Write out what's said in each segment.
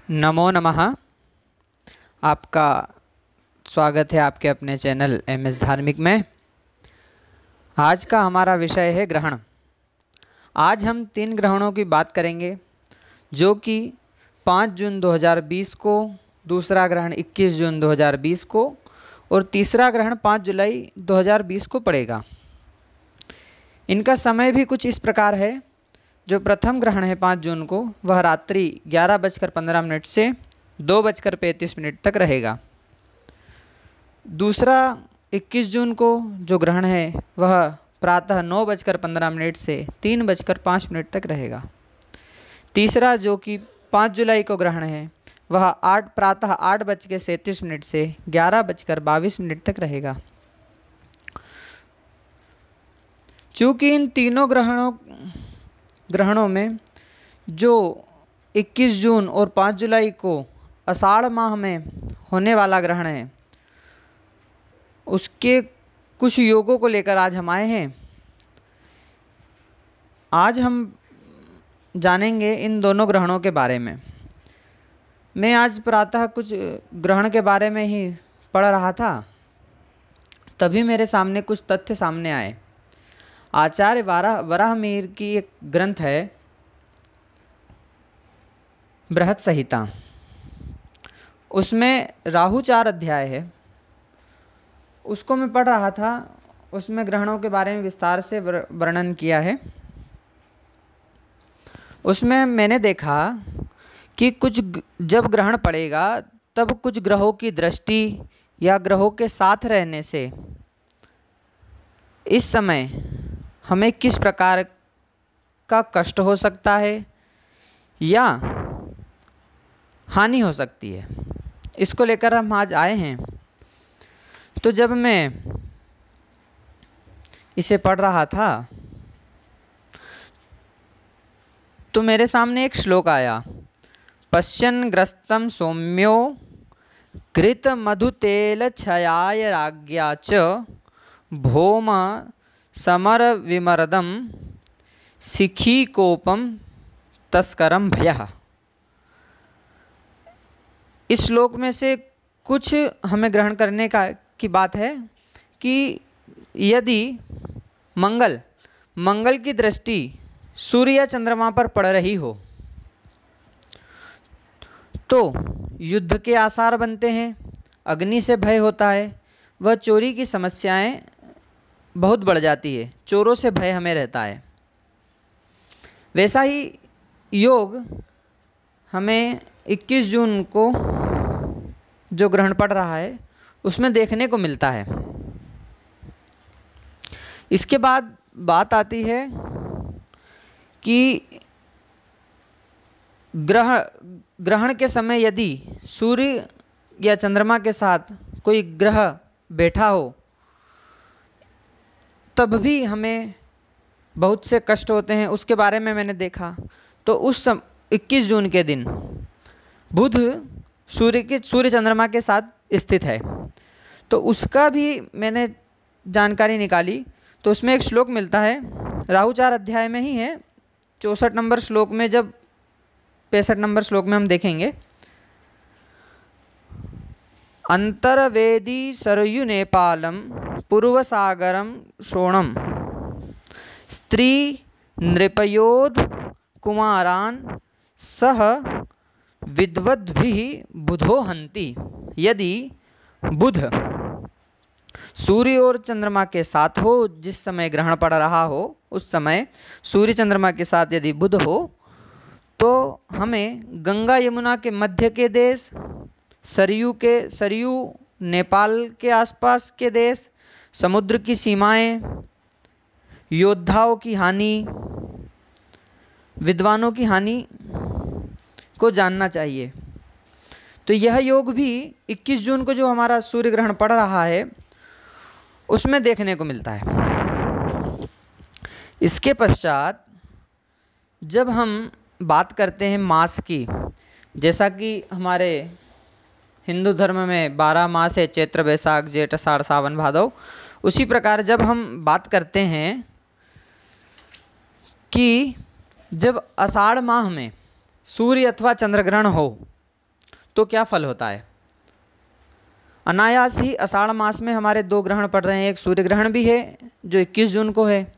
नमो नमः। आपका स्वागत है आपके अपने चैनल MS धार्मिक में। आज का हमारा विषय है ग्रहण। आज हम 3 ग्रहणों की बात करेंगे, जो कि 5 जून 2020 को, दूसरा ग्रहण 21 जून 2020 को और तीसरा ग्रहण 5 जुलाई 2020 को पड़ेगा। इनका समय भी कुछ इस प्रकार है। जो प्रथम ग्रहण है 5 जून को, वह रात्रि 11:15 से 2:35 तक रहेगा। दूसरा 21 जून को जो ग्रहण है वह प्रातः 9:15 से 3:05 तक रहेगा। तीसरा जो कि 5 जुलाई को ग्रहण है वह प्रातः 8:37 से 11:22 तक रहेगा। चूँकि इन तीनों ग्रहणों में जो 21 जून और 5 जुलाई को आषाढ़ माह में होने वाला ग्रहण है, उसके कुछ योगों को लेकर आज हम आए हैं। आज हम जानेंगे इन दोनों ग्रहणों के बारे में। मैं आज प्रातः कुछ ग्रहण के बारे में ही पढ़ रहा था, तभी मेरे सामने कुछ तथ्य सामने आए। आचार्य वराहमिहिर की एक ग्रंथ है बृहत संहिता, उसमें राहु 4 अध्याय है। उसको मैं पढ़ रहा था, उसमें ग्रहणों के बारे में विस्तार से वर्णन किया है। उसमें मैंने देखा कि जब ग्रहण पड़ेगा तब कुछ ग्रहों की दृष्टि या ग्रहों के साथ रहने से इस समय हमें किस प्रकार का कष्ट हो सकता है या हानि हो सकती है, इसको लेकर हम आज आए हैं। तो जब मैं इसे पढ़ रहा था तो मेरे सामने एक श्लोक आया। पश्यन् ग्रस्तं सौम्यो घृत मधुतेल छयाय राज्ञा च भौम समर विमर्दम शिखी कोपम तस्करम भयः। इस श्लोक में से कुछ हमें ग्रहण करने की बात है कि यदि मंगल की दृष्टि सूर्य या चंद्रमा पर पड़ रही हो तो युद्ध के आसार बनते हैं, अग्नि से भय होता है, वह चोरी की समस्याएं बहुत बढ़ जाती है, चोरों से भय हमें रहता है। वैसा ही योग हमें 21 जून को जो ग्रहण पड़ रहा है उसमें देखने को मिलता है। इसके बाद बात आती है कि ग्रहण के समय यदि सूर्य या चंद्रमा के साथ कोई ग्रह बैठा हो तब भी हमें बहुत से कष्ट होते हैं। उसके बारे में मैंने देखा तो 21 जून के दिन बुध सूर्य चंद्रमा के साथ स्थित है, तो उसका भी मैंने जानकारी निकाली। तो उसमें एक श्लोक मिलता है, राहु 4 अध्याय में ही है, 64 नंबर श्लोक में, जब 65 नंबर श्लोक में हम देखेंगे। अंतर्वेदी सरयू नेपालम पूर्वसागरम शोणम स्त्री नृपयोध कुमारान सह विद्वद्भिः बुधो हन्ति। यदि बुध सूर्य और चंद्रमा के साथ हो, जिस समय ग्रहण पड़ रहा हो उस समय सूर्य चंद्रमा के साथ यदि बुध हो तो हमें गंगा यमुना के मध्य के देश, सरयू नेपाल के आसपास के देश, समुद्र की सीमाएं, योद्धाओं की हानि, विद्वानों की हानि को जानना चाहिए। तो यह योग भी 21 जून को जो हमारा सूर्य ग्रहण पड़ रहा है उसमें देखने को मिलता है। इसके पश्चात जब हम बात करते हैं मास की, जैसा कि हमारे हिंदू धर्म में 12 मास है, चैत्र बैसाख जेठ आषाढ़ सावन भादव, उसी प्रकार जब हम बात करते हैं कि जब आषाढ़ माह में सूर्य अथवा चंद्र ग्रहण हो तो क्या फल होता है। अनायास ही आषाढ़ मास में हमारे 2 ग्रहण पड़ रहे हैं। एक सूर्य ग्रहण भी है जो 21 जून को है,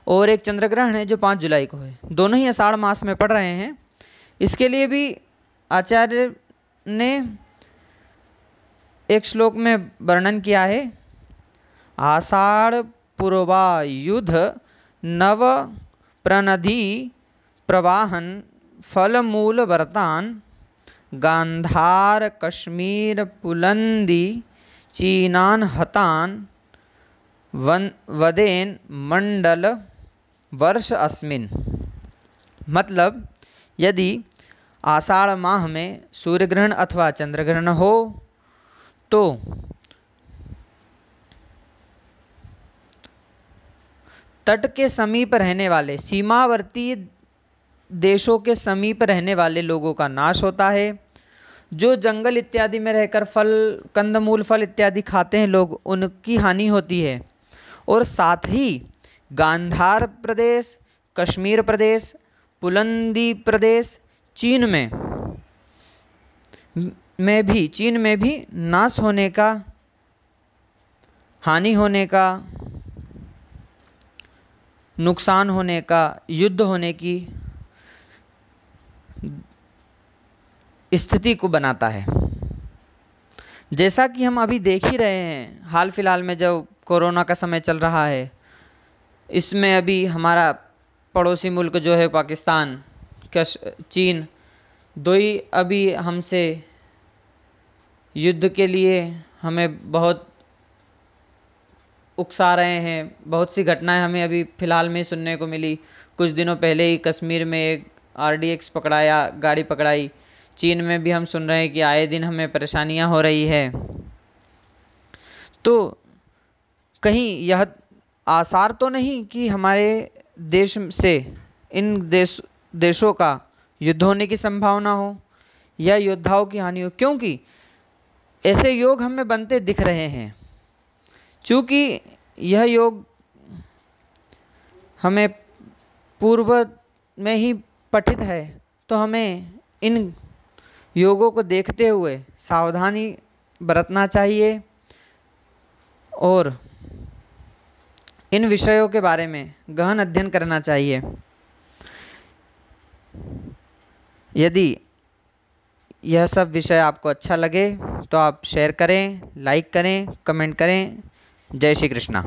और एक चंद्र ग्रहण है जो 5 जुलाई को है। दोनों ही आषाढ़ मास में पड़ रहे हैं। इसके लिए भी आचार्य ने एक श्लोक में वर्णन किया है। आषाढ़ पूर्वायुध नव प्रनधि प्रवाहन फलमूल वर्तान गांधार कश्मीर पुलंदी चीनान हतान वदेन मंडल वर्ष अस्मिन। मतलब यदि आषाढ़ माह में सूर्य ग्रहण अथवा चंद्र ग्रहण हो तो तट के समीप रहने वाले, सीमावर्ती देशों के समीप रहने वाले लोगों का नाश होता है। जो जंगल इत्यादि में रहकर कंदमूल फल इत्यादि खाते हैं लोग, उनकी हानि होती है। और साथ ही गांधार प्रदेश, कश्मीर प्रदेश, पुलंदी प्रदेश, चीन में भी नाश होने का, हानि होने का, नुकसान होने का, युद्ध होने की स्थिति को बनाता है। जैसा कि हम अभी देख ही रहे हैं, हाल फिलहाल में जो कोरोना का समय चल रहा है, इसमें अभी हमारा पड़ोसी मुल्क जो है पाकिस्तान, चीन, दो ही अभी हमसे युद्ध के लिए हमें बहुत उकसा रहे हैं। बहुत सी घटनाएं हमें अभी फ़िलहाल में सुनने को मिली। कुछ दिनों पहले ही कश्मीर में एक RDX पकड़ाया, गाड़ी पकड़ाई। चीन में भी हम सुन रहे हैं कि आए दिन हमें परेशानियां हो रही है। तो कहीं यह आसार तो नहीं कि हमारे देश से इन देशों का युद्ध होने की संभावना हो या योद्धाओं की हानि हो, क्योंकि ऐसे योग हमें बनते दिख रहे हैं। चूँकि यह योग हमें पूर्व में ही पठित है, तो हमें इन योगों को देखते हुए सावधानी बरतना चाहिए और इन विषयों के बारे में गहन अध्ययन करना चाहिए। यदि यह सब विषय आपको अच्छा लगे तो आप शेयर करें, लाइक करें, कमेंट करें। जय श्री कृष्णा।